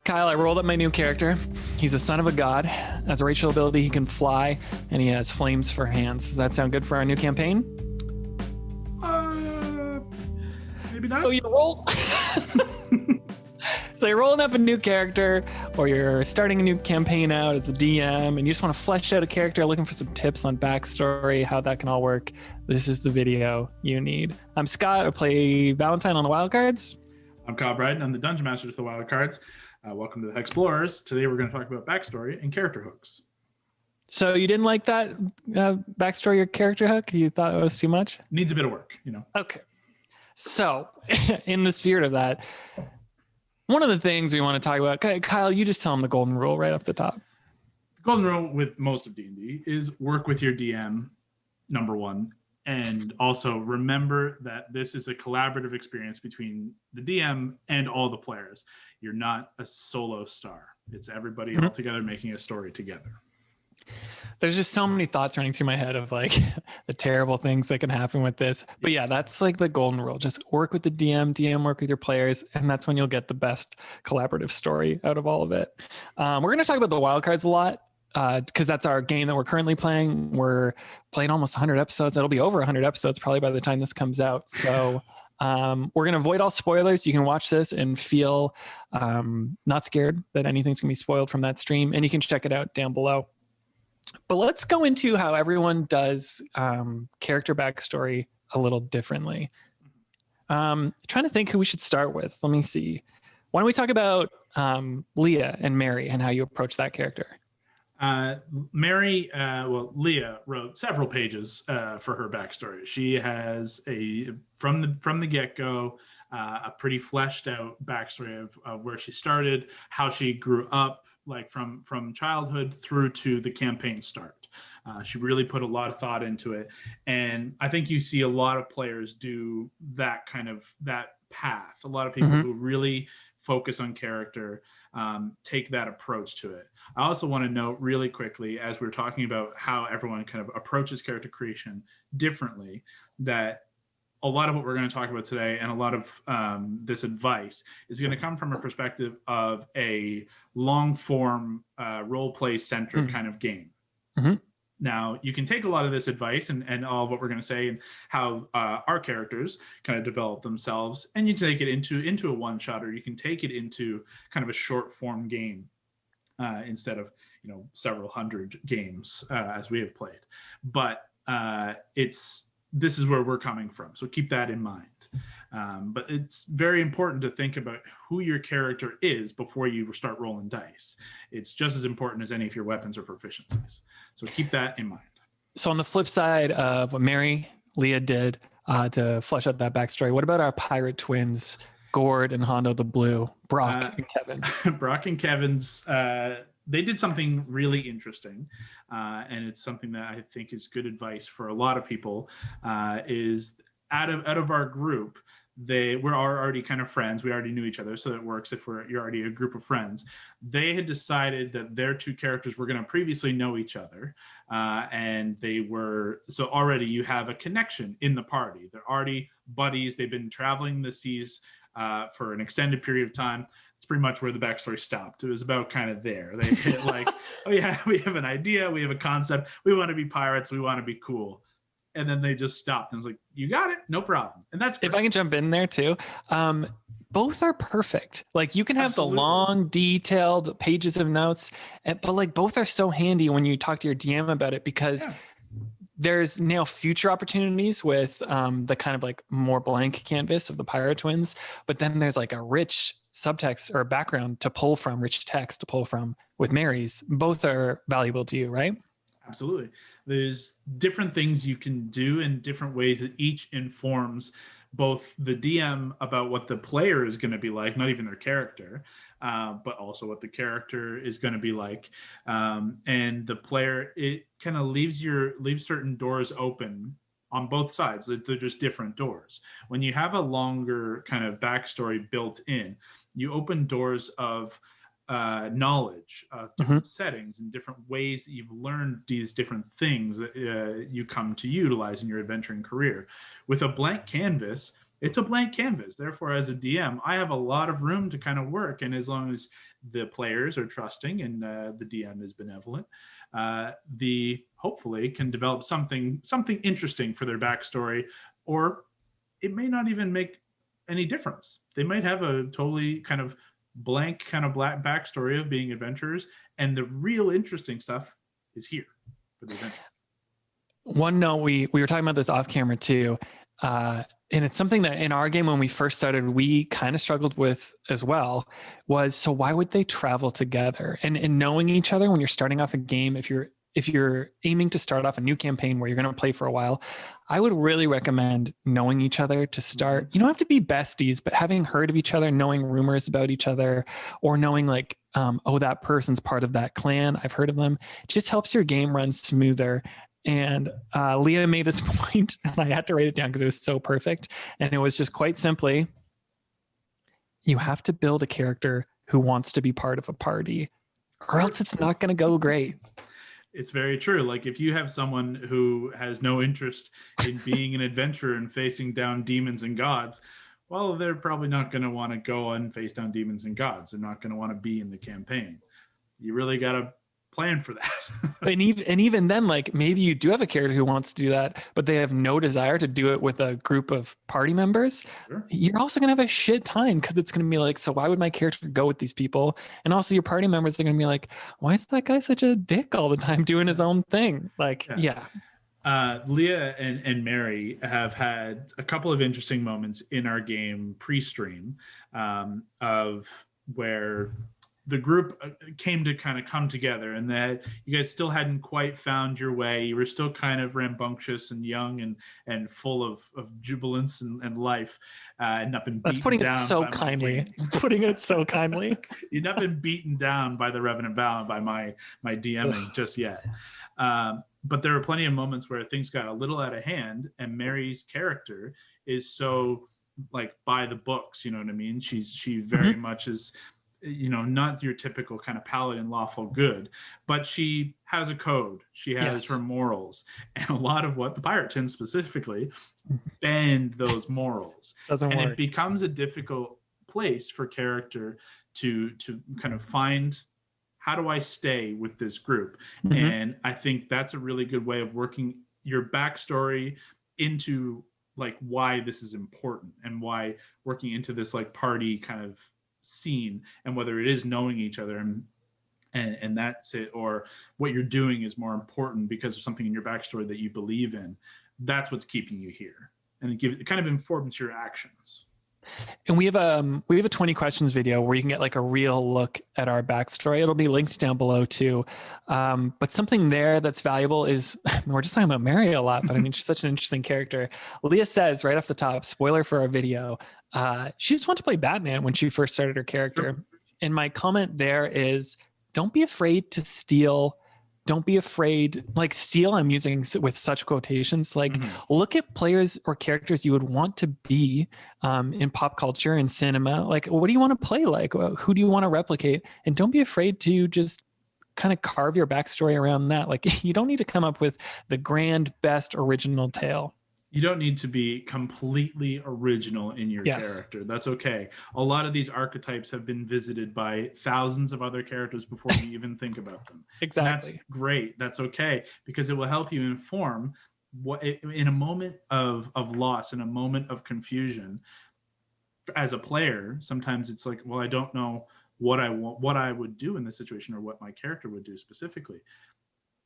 Kyle, I rolled up my new character. He's a son of a god. As a racial ability, he can fly, and he has flames for hands. Does that sound good for our new campaign? Maybe not. So you roll... So you're rolling up a new character, or you're starting a new campaign out as a DM, and you just want to flesh out a character, looking for some tips on backstory, how that can all work. This is the video you need. I'm Scott. I play Valentine on the Wildcards. I'm Kyle Bryden. I'm the Dungeon Master with the Wildcards. Welcome to the Hexplorers. Today we're going to talk about backstory and character hooks. So you didn't like that backstory or character hook? You thought it was too much? Needs a bit of work, you know. Okay. So in the spirit of that, one of the things we want to talk about, Kyle, you just tell them the golden rule right up the top. The golden rule with most of D&D is work with your DM, number one. And also remember that this is a collaborative experience between the DM and all the players. You're not a solo star. It's everybody all together making a story together. There's just so many thoughts running through my head of like the terrible things that can happen with this. But yeah, that's like the golden rule. Just work with the DM work with your players, and that's when you'll get the best collaborative story out of all of it. We're going to talk about the Wildcards a lot because that's our game that we're currently playing. We're playing almost 100 episodes. It'll be over 100 episodes probably by the time this comes out. So we're going to avoid all spoilers. You can watch this and feel not scared that anything's going to be spoiled from that stream, and you can check it out down below. But let's go into how everyone does character backstory a little differently. Trying to think who we should start with. Let me see. Why don't we talk about Leah and Mary and how you approach that character? Leah wrote several pages for her backstory. She has from the get-go, a pretty fleshed out backstory of where she started, how she grew up, like from childhood through to the campaign start. She really put a lot of thought into it. And I think you see a lot of players do that path. A lot of people who really focus on character take that approach to it. I also want to note really quickly, as we're talking about how everyone kind of approaches character creation differently, that a lot of what we're going to talk about today and a lot of this advice is going to come from a perspective of a long form role play centric kind of game. Now, you can take a lot of this advice and all of what we're going to say and how our characters kind of develop themselves, and you take it into a one shot, or you can take it into kind of a short form game instead of several hundred games as we have played. But this is where we're coming from, so keep that in mind. But it's very important to think about who your character is before you start rolling dice. It's just as important as any of your weapons or proficiencies, so keep that in mind. So on the flip side of what Leah did to flesh out that backstory, what about our pirate twins, Gord and Hondo the Blue, Brock and Kevin? Brock and Kevin's they did something really interesting, and it's something that I think is good advice for a lot of people. Is out of our group, we're already kind of friends. We already knew each other, so it works if you're already a group of friends. They had decided that their two characters were going to previously know each other, and so already you have a connection in the party. They're already buddies. They've been traveling the seas for an extended period of time. It's pretty much where the backstory stopped. It was about kind of there. They hit like, oh yeah, we have an idea, we have a concept, we want to be pirates, we want to be cool. And then they just stopped. And I was like, you got it, no problem. And that's great. If I can jump in there too, both are perfect. Like you can have the long, detailed pages of notes, but like both are so handy when you talk to your DM about it, because there's now future opportunities with the kind of like more blank canvas of the pirate twins, but then there's like a rich subtext or background to pull from, rich text to pull from with Mary's. Both are valuable to you, right? Absolutely. There's different things you can do in different ways that each informs both the DM about what the player is going to be like, not even their character, but also what the character is going to be like. And the player, it kind of leaves certain doors open on both sides. They're just different doors. When you have a longer kind of backstory built in, you open doors of knowledge of different settings and different ways that you've learned these different things that you come to utilize in your adventuring career. With a blank canvas, it's a blank canvas. Therefore, as a DM, I have a lot of room to kind of work. And as long as the players are trusting and the DM is benevolent, the hopefully can develop something interesting for their backstory, or it may not even make any difference. They might have a totally kind of blank kind of black backstory of being adventurers, and the real interesting stuff is here for the adventure. One note, we were talking about this off camera too, and it's something that in our game when we first started we kind of struggled with as well, was so why would they travel together? And knowing each other when you're starting off a game, if you're aiming to start off a new campaign where you're going to play for a while, I would really recommend knowing each other to start. You don't have to be besties, but having heard of each other, knowing rumors about each other, or knowing like, oh, that person's part of that clan, I've heard of them, it just helps your game run smoother. And Leah made this point, and I had to write it down because it was so perfect. And it was just quite simply, you have to build a character who wants to be part of a party, or else it's not going to go great. It's very true. Like if you have someone who has no interest in being an adventurer and facing down demons and gods, well, they're probably not going to want to go and face down demons and gods. They're not going to want to be in the campaign. You really got to plan for that. and even then, like maybe you do have a character who wants to do that, but they have no desire to do it with a group of party members. Sure. You're also gonna have a shit time because it's gonna be like, so why would my character go with these people? And also your party members are gonna be like, why is that guy such a dick all the time doing his own thing? Like, yeah. Leah and Mary have had a couple of interesting moments in our game pre-stream of where the group came to kind of come together, and that you guys still hadn't quite found your way. You were still kind of rambunctious and young and full of jubilance and life. And not been That's putting it so kindly. Putting it so kindly. You've not been beaten down by the Revenant Val by my DMing just yet. But there were plenty of moments where things got a little out of hand, and Mary's character is so like by the books. You know what I mean? She very much is, you know, not your typical kind of paladin lawful good, but she has a code. She has her morals, and a lot of what the pirate tins specifically bend those morals. Doesn't work. It becomes a difficult place for character to kind of find, how do I stay with this group? And I think that's a really good way of working your backstory into like why this is important, and why working into this like party kind of scene, and whether it is knowing each other and that's it, or what you're doing is more important because of something in your backstory that you believe in. That's what's keeping you here, and it kind of informs your actions. And we have a 20 questions video where you can get like a real look at our backstory. It'll be linked down below too. But something there that's valuable is, we're just talking about Mary a lot, but I mean, she's such an interesting character. Leah says right off the top, spoiler for our video, she just wanted to play Batman when she first started her character. Sure. And my comment there is, don't be afraid to steal. Don't be afraid, like steal, I'm using with such quotations, like look at players or characters you would want to be in pop culture and cinema. Like, what do you want to play like? Who do you want to replicate? And don't be afraid to just kind of carve your backstory around that. Like, you don't need to come up with the grand, best original tale. You don't need to be completely original in your character. That's okay. A lot of these archetypes have been visited by thousands of other characters before you even think about them. Exactly. And that's great. That's okay, because it will help you inform what in a moment of loss, in a moment of confusion. As a player, sometimes it's like, well, I don't know what I would do in this situation, or what my character would do specifically.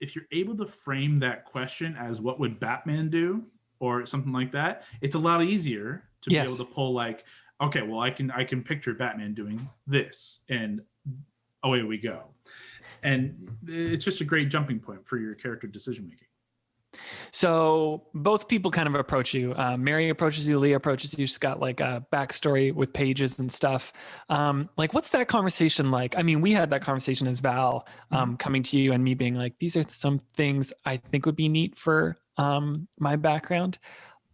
If you're able to frame that question as what would Batman do, or something like that, it's a lot easier to be able to pull like, okay, well, I can picture Batman doing this, and away we go. And it's just a great jumping point for your character decision making. So both people kind of approach you. Mary approaches you, Leah approaches you. She's got like a backstory with pages and stuff. Like, what's that conversation like? I mean, we had that conversation as Val coming to you and me being like, these are some things I think would be neat for my background.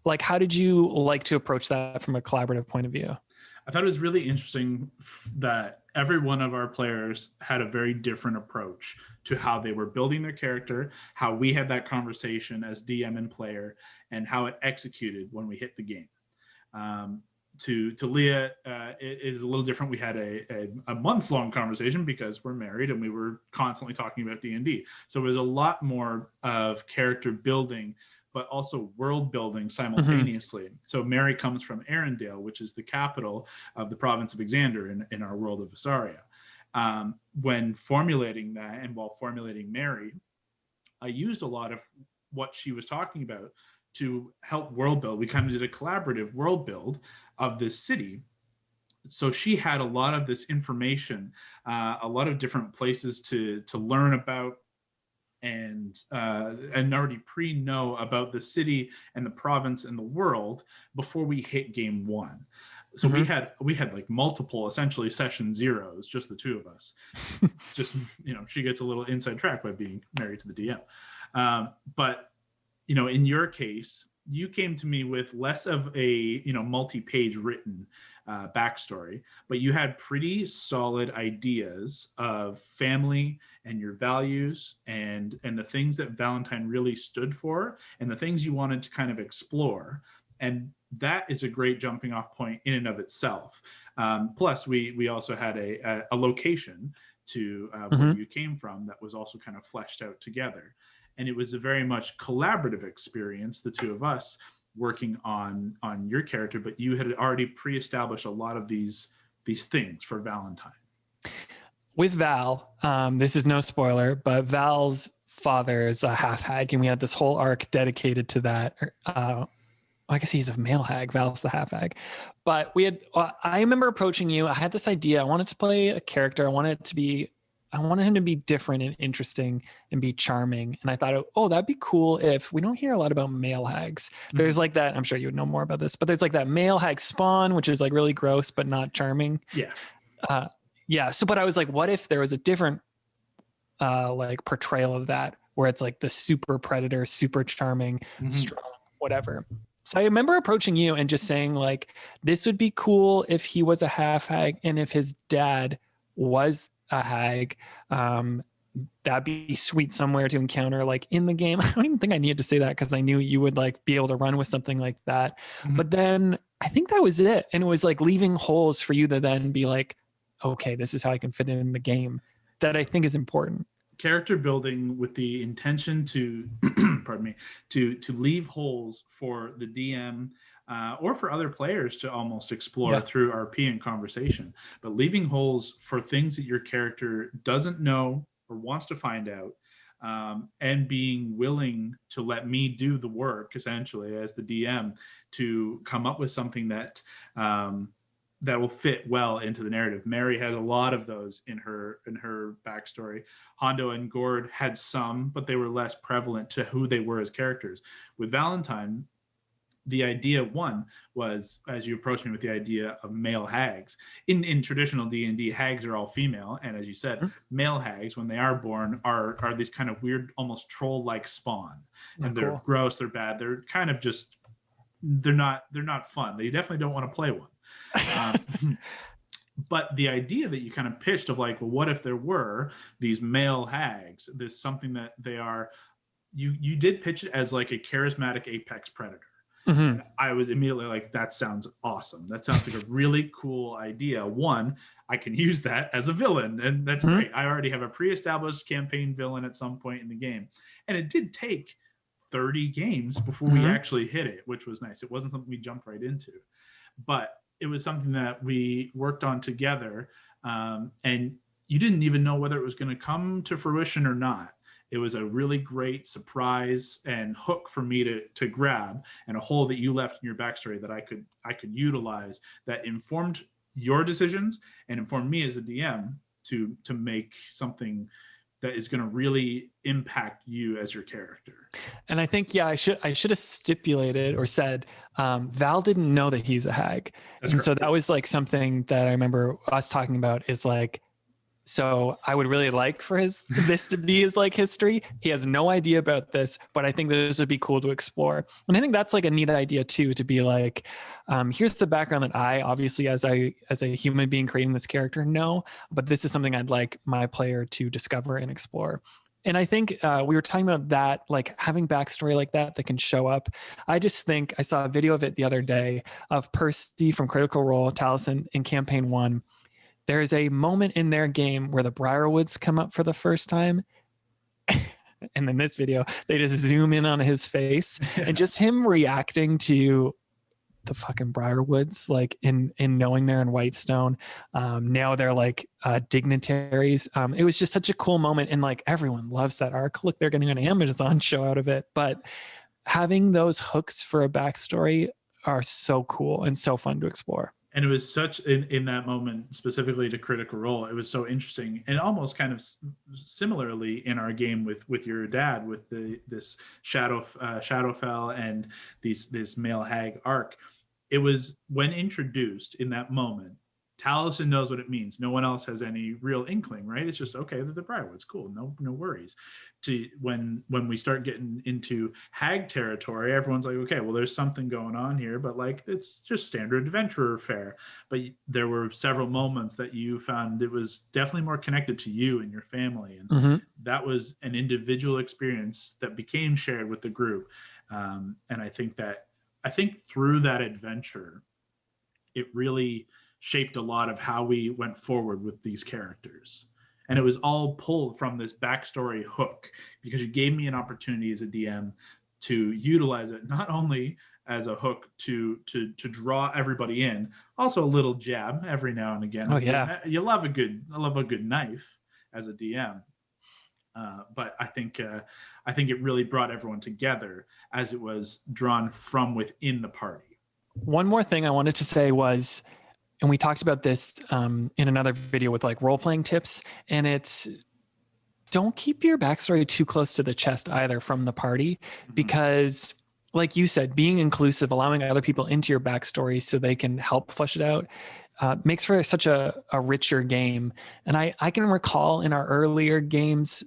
Like, how did you like to approach that from a collaborative point of view? I thought it was really interesting that every one of our players had a very different approach to how they were building their character, how we had that conversation as DM and player, and how it executed when we hit the game. to Leah, it is a little different. We had a months-long conversation because we're married and we were constantly talking about D&D. So it was a lot more of character building, but also world building simultaneously. Mm-hmm. So Mary comes from Arendelle, which is the capital of the province of Xander in our world of Visaria. When formulating that and while formulating Mary, I used a lot of what she was talking about to help world build. We kind of did a collaborative world build of this city. So she had a lot of this information, a lot of different places to learn about and already pre-know about the city and the province and the world before we hit game one. So mm-hmm. we had like multiple essentially session zeros, just the two of us. Just, she gets a little inside track by being married to the DM. But in your case, you came to me with less of a, multi-page written backstory, but you had pretty solid ideas of family and your values and the things that Valentine really stood for and the things you wanted to kind of explore. And that is a great jumping off point in and of itself. Plus, we also had a location to mm-hmm. where you came from that was also kind of fleshed out together. And it was a very much collaborative experience, the two of us working on your character, but you had already pre-established a lot of these things for Valentine. With Val, this is no spoiler, but Val's father is a half hag, and we had this whole arc dedicated to that. I guess he's a male hag. Val's the half hag. But I remember approaching you. I had this idea. I wanted to play a character. I wanted him to be different and interesting and be charming. And I thought, that'd be cool if we don't hear a lot about male hags. Mm-hmm. There's like that, I'm sure you would know more about this, but there's like that male hag spawn, which is like really gross, but not charming. Yeah. Yeah. So, but I was like, what if there was a different like portrayal of that where it's like the super predator, super charming, mm-hmm. strong, whatever. So I remember approaching you and just saying like, this would be cool if he was a half hag and if his dad was a hag. That'd be sweet somewhere to encounter like in the game. I don't even think I needed to say that because I knew you would like be able to run with something like that. Mm-hmm. But then I think that was it. And it was like leaving holes for you to then be like, okay, this is how I can fit it in the game, that I think is important. Character building with the intention to, pardon me, to leave holes for the DM or for other players to almost explore through RP and conversation, but leaving holes for things that your character doesn't know or wants to find out, and being willing to let me do the work, essentially, as the DM, to come up with something that that will fit well into the narrative. Mary had a lot of those in her backstory. Hondo and Gord had some, but they were less prevalent to who they were as characters. With Valentine, the idea one was, as you approached me with the idea of male hags, in traditional D&D, hags are all female, and as you said, mm-hmm. male hags, when they are born, are these kind of weird, almost troll-like spawn, and they're gross, they're bad, they're kind of just, they're not fun. They definitely don't want to play one. But the idea that you kind of pitched of like, well, what if there were these male hags? There's something that they are. You did pitch it as like a charismatic apex predator. Mm-hmm. I was immediately like, that sounds awesome. That sounds like a really cool idea. One, I can use that as a villain, and that's mm-hmm. great. I already have a pre-established campaign villain at some point in the game, and it did take 30 games before mm-hmm. we actually hit it, which was nice. It wasn't something we jumped right into, but it was something that we worked on together, and you didn't even know whether it was going to come to fruition or not. It was a really great surprise and hook for me to grab, and a hole that you left in your backstory that I could utilize, that informed your decisions and informed me as a DM to make something that is going to really impact you as your character. And I think, I should have stipulated or said, Val didn't know that he's a hag. That's and correct. So that was like something that I remember us talking about, is like, so I would really like for this to be his like history. He has no idea about this, but I think this would be cool to explore. And I think that's like a neat idea too, to be like, here's the background that I obviously, as a human being creating this character, know, but this is something I'd like my player to discover and explore. And I think we were talking about that, like having backstory like that can show up. I just think I saw a video of it the other day of Percy from Critical Role, Taliesin in Campaign 1. There is a moment in their game where the Briarwoods come up for the first time. And in this video, they just zoom in on his face and just him reacting to the fucking Briarwoods, like in knowing they're in Whitestone. Now they're like dignitaries. It was just such a cool moment. And like everyone loves that arc. Look, they're getting an Amazon show out of it. But having those hooks for a backstory are so cool and so fun to explore. And it was such in that moment, specifically to Critical Role, it was so interesting, and almost kind of similarly in our game with your dad, with this Shadowfell and this male hag arc. It was when introduced in that moment, Taliesin knows what it means. No one else has any real inkling, right? It's just, okay, they're the Briarwoods, cool, no worries. To when we start getting into hag territory, everyone's like, okay, well, there's something going on here, but like it's just standard adventurer fare. But there were several moments that you found it was definitely more connected to you and your family, and that was an individual experience that became shared with the group. And I think through that adventure, it really shaped a lot of how we went forward with these characters. And it was all pulled from this backstory hook, because you gave me an opportunity as a DM to utilize it not only as a hook to draw everybody in, also a little jab every now and again. Oh yeah, I love a good knife as a DM. But I think it really brought everyone together as it was drawn from within the party. One more thing I wanted to say was, and we talked about this in another video with like role-playing tips, and it's don't keep your backstory too close to the chest either from the party, because like you said, being inclusive, allowing other people into your backstory so they can help flesh it out, makes for such a richer game. And I can recall in our earlier games,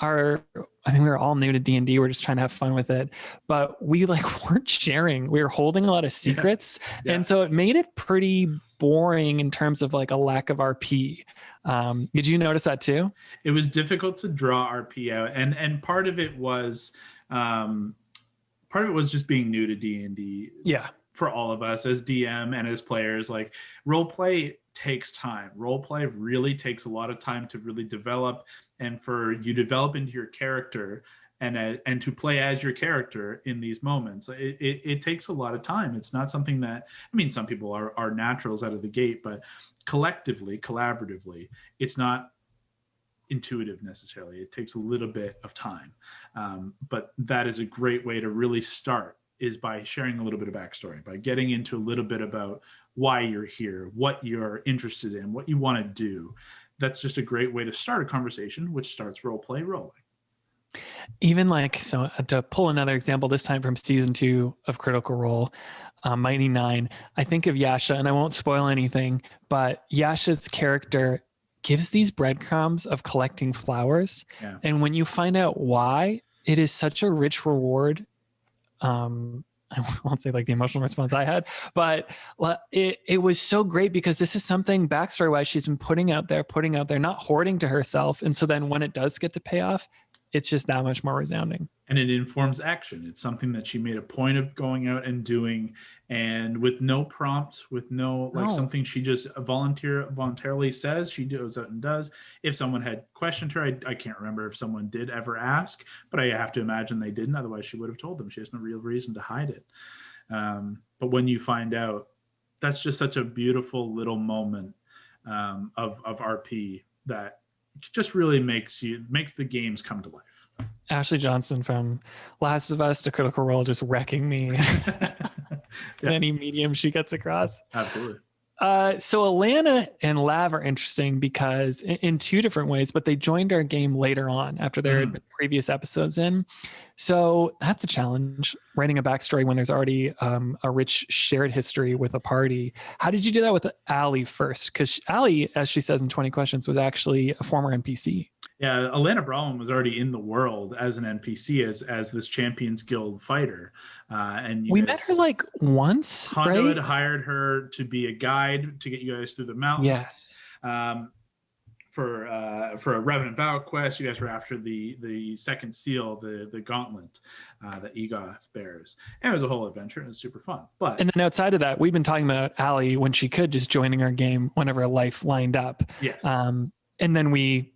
I think we were all new to D&D. We're just trying to have fun with it, but we like weren't sharing. We were holding a lot of secrets. Yeah. And so it made it pretty boring in terms of like a lack of RP. Did you notice that too? It was difficult to draw RP out. And part of it was just being new to D&D. Yeah. For all of us as DM and as players, like role play takes time. Role play really takes a lot of time to really develop, and for you develop into your character and to play as your character in these moments. It takes a lot of time. It's not something that, I mean, some people are naturals out of the gate, but collectively, collaboratively, it's not intuitive necessarily. It takes a little bit of time. But that is a great way to really start, is by sharing a little bit of backstory, by getting into a little bit about why you're here, what you're interested in, what you want to do. That's just a great way to start a conversation, which starts role play rolling. Even like, so to pull another example, this time from season 2 of Critical Role, Mighty Nine, I think of Yasha, and I won't spoil anything, but Yasha's character gives these breadcrumbs of collecting flowers. Yeah. And when you find out why, it is such a rich reward. I won't say like the emotional response I had, but it was so great, because this is something backstory wise she's been putting out there, not hoarding to herself. And so then when it does get to pay off, it's just that much more resounding. And it informs action. It's something that she made a point of going out and doing, and with no prompt, with no something she just voluntarily says, she goes out and does. If someone had questioned her, I can't remember if someone did ever ask, but I have to imagine they didn't. Otherwise, she would have told them. She has no real reason to hide it. But when you find out, that's just such a beautiful little moment of RP that just really makes the games come to life. Ashley Johnson from Last of Us to Critical Role just wrecking me in any medium she gets across. Absolutely. So Alana and Lav are interesting because in two different ways, but they joined our game later on after there had been previous episodes in. So that's a challenge, writing a backstory when there's already a rich shared history with a party. How did you do that with Allie first? Because Allie, as she says in 20 Questions, was actually a former NPC. Yeah, Alana Brawlin was already in the world as an NPC, as this Champions Guild fighter. And we met her like once, Hondo right? had hired her to be a guide to get you guys through the mountains. Yes. for a Revenant Vow quest. You guys were after the second seal, the gauntlet that Egoth bears. And it was a whole adventure, and it was super fun. But And then outside of that, we've been talking about Allie when she could just joining our game whenever life lined up. yes. And then we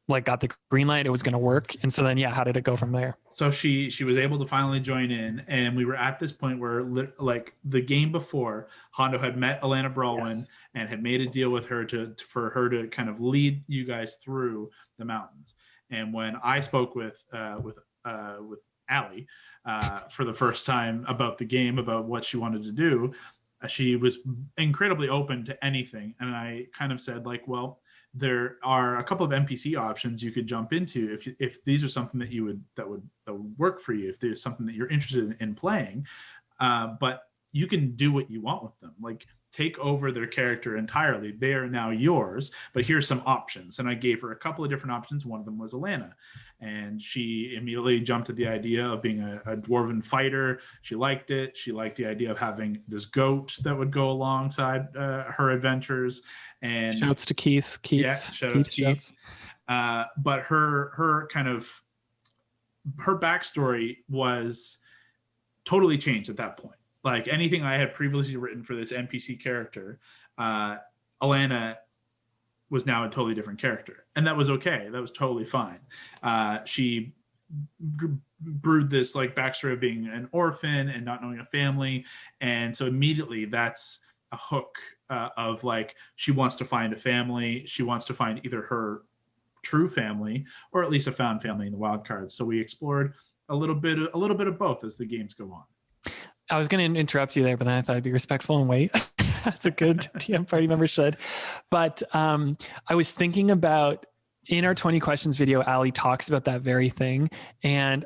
like got the green light, it was going to work. And so then, yeah, how did it go from there? So she was able to finally join in, and we were at this point where, like, the game before, Hondo had met Alana Brolwyn and had made a deal with her for her to kind of lead you guys through the mountains. And when I spoke with Allie for the first time about the game, about what she wanted to do, she was incredibly open to anything. And I kind of said, like, well, there are a couple of NPC options you could jump into if these are something that would work for you, if there's something that you're interested in playing, but you can do what you want with them. Like, take over their character entirely. They are now yours, but here's some options. And I gave her a couple of different options. One of them was Alana, and she immediately jumped at the idea of being a dwarven fighter. She liked it. She liked the idea of having this goat that would go alongside her adventures. And shouts to Keith. Yeah, shout out to Keith. But her backstory was totally changed at that point. Like, anything I had previously written for this NPC character, Alana was now a totally different character. And that was okay. That was totally fine. She brewed this like backstory of being an orphan and not knowing a family. And so immediately that's a hook of like, she wants to find a family. She wants to find either her true family or at least a found family in the Wildcards. So we explored a little bit of both as the games go on. I was going to interrupt you there, but then I thought I'd be respectful and wait. That's a good TM party member should. But I was thinking about, in our 20 questions video, Allie talks about that very thing. And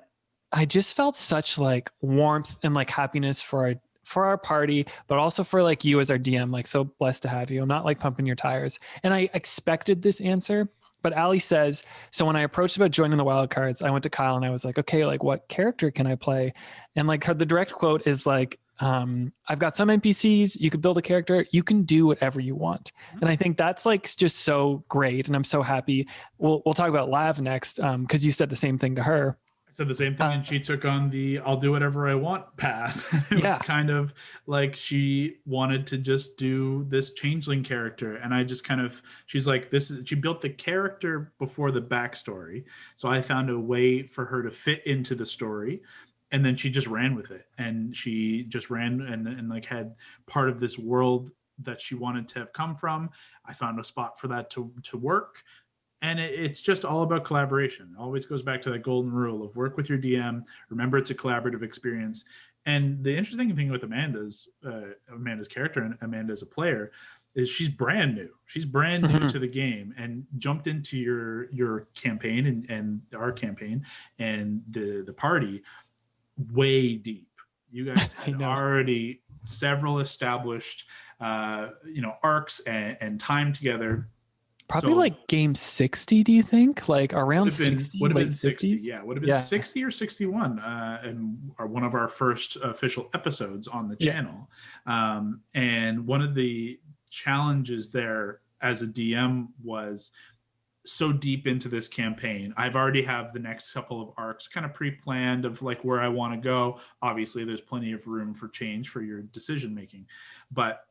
I just felt such like warmth and like happiness for our party, but also for like you as our DM, like so blessed to have you. I'm not like pumping your tires. And I expected this answer. But Allie says, so when I approached about joining the Wildcards, I went to Kyle and I was like, okay, like what character can I play? And like the direct quote is like, I've got some NPCs, you could build a character, you can do whatever you want. And I think that's like just so great. And I'm so happy. We'll talk about Lav next, because you said the same thing to her. Said the same thing, and she took on the I'll do whatever I want path. It was kind of like she wanted to just do this changeling character, and I just kind of, she's like, she built the character before the backstory, so I found a way for her to fit into the story, and then she just ran with it, and she just ran and like had part of this world that she wanted to have come from. I found a spot for that to work. And it's just all about collaboration. It always goes back to that golden rule of work with your DM. Remember, it's a collaborative experience. And the interesting thing with Amanda's character and Amanda as a player is she's brand new. She's brand new to the game and jumped into your campaign and our campaign and the party way deep. You guys had already several established arcs and time together. Probably like game 60, do you think? Like around 60, would have late been 60, 50s? Yeah, would have been 60 or 61, and one of our first official episodes on the channel. And one of the challenges there as a DM was so deep into this campaign. I've already have the next couple of arcs kind of pre-planned of like where I want to go. Obviously, there's plenty of room for change for your decision making, but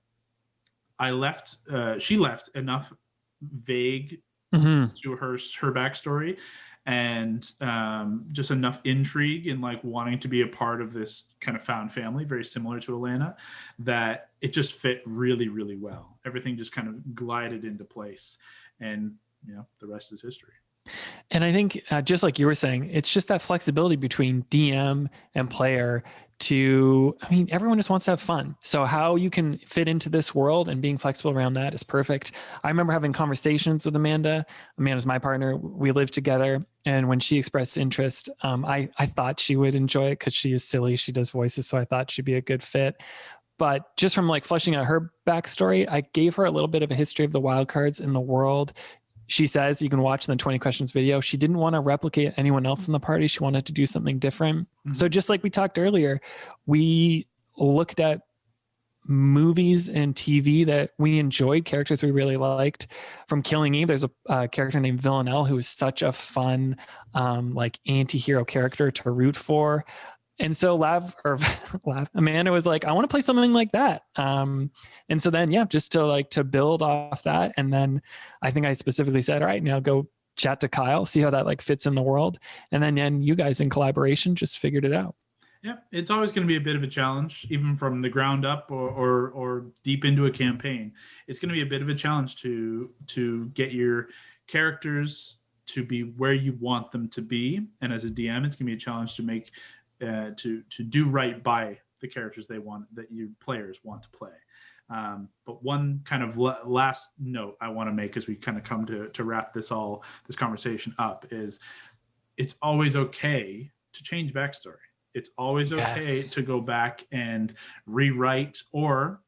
she left enough vague to her backstory and just enough intrigue in like wanting to be a part of this kind of found family, very similar to Alana, that it just fit really, really well. Everything just kind of glided into place, and the rest is history. And I think just like you were saying, it's just that flexibility between DM and player everyone just wants to have fun. So how you can fit into this world and being flexible around that is perfect. I remember having conversations with Amanda. Amanda's my partner. We live together. And when she expressed interest, I thought she would enjoy it because she is silly. She does voices. So I thought she'd be a good fit. But just from like fleshing out her backstory, I gave her a little bit of a history of the Wildcards in the world. She says, you can watch the 20 questions video, she didn't want to replicate anyone else in the party. She wanted to do something different. So just like we talked earlier, we looked at movies and TV that we enjoyed, characters we really liked. From Killing Eve, there's a character named Villanelle who is such a fun, like anti-hero character to root for. And so Amanda was like, I want to play something like that. And so then, yeah, just to build off that. And then I think I specifically said, all right, now go chat to Kyle, see how that like fits in the world. And then you guys in collaboration just figured it out. Yeah, it's always going to be a bit of a challenge, even from the ground up or deep into a campaign. It's going to be a bit of a challenge to get your characters to be where you want them to be. And as a DM, it's going to be a challenge to make to do right by the characters that you players want to play. But one kind of last note I want to make as we kind of come to wrap this conversation up is it's always okay to change backstory. It's always okay to go back and rewrite, or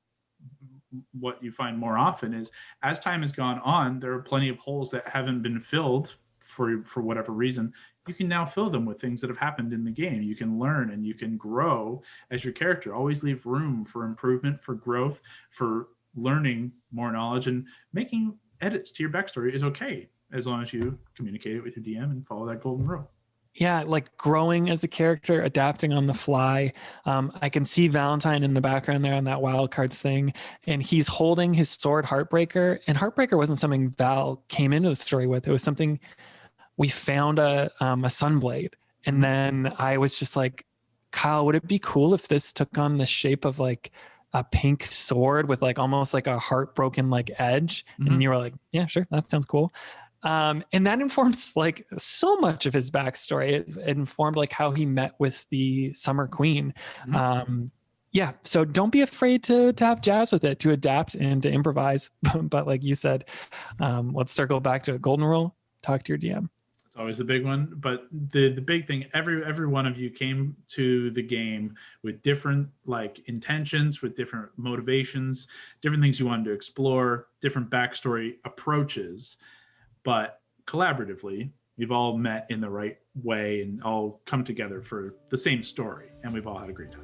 what you find more often is as time has gone on, there are plenty of holes that haven't been filled for whatever reason. You can now fill them with things that have happened in the game. You can learn and you can grow as your character. Always leave room for improvement, for growth, for learning more knowledge, and making edits to your backstory is okay as long as you communicate it with your DM and follow that golden rule. Yeah, like growing as a character, adapting on the fly. I can see Valentine in the background there on that Wildcards thing, and he's holding his sword Heartbreaker. And Heartbreaker wasn't something Val came into the story with. It was something we found a Sunblade. And then I was just like, Kyle, would it be cool if this took on the shape of like a pink sword with like almost like a heartbroken like edge? Mm-hmm. And you were like, yeah, sure, that sounds cool. And that informs like so much of his backstory. It informed like how he met with the Summer Queen. Mm-hmm. Yeah, so don't be afraid to have jazz with it, to adapt and to improvise. But like you said, let's circle back to a golden rule: talk to your DM. It's always the big one. But the big thing, every one of you came to the game with different like intentions, with different motivations, different things you wanted to explore, different backstory approaches. But collaboratively, we've all met in the right way and all come together for the same story, and we've all had a great time.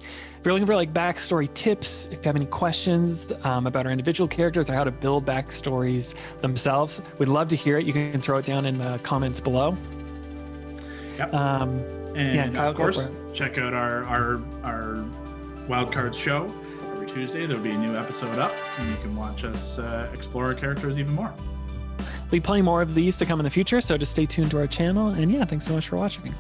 If you're looking for like backstory tips, if you have any questions about our individual characters or how to build backstories themselves, we'd love to hear it. You can throw it down in the comments below. Yep. And Kyle, of course, check out our Wildcards show. Every Tuesday, there'll be a new episode up, and you can watch us explore our characters even more. We'll be plenty more of these to come in the future, so just stay tuned to our channel. And yeah, thanks so much for watching.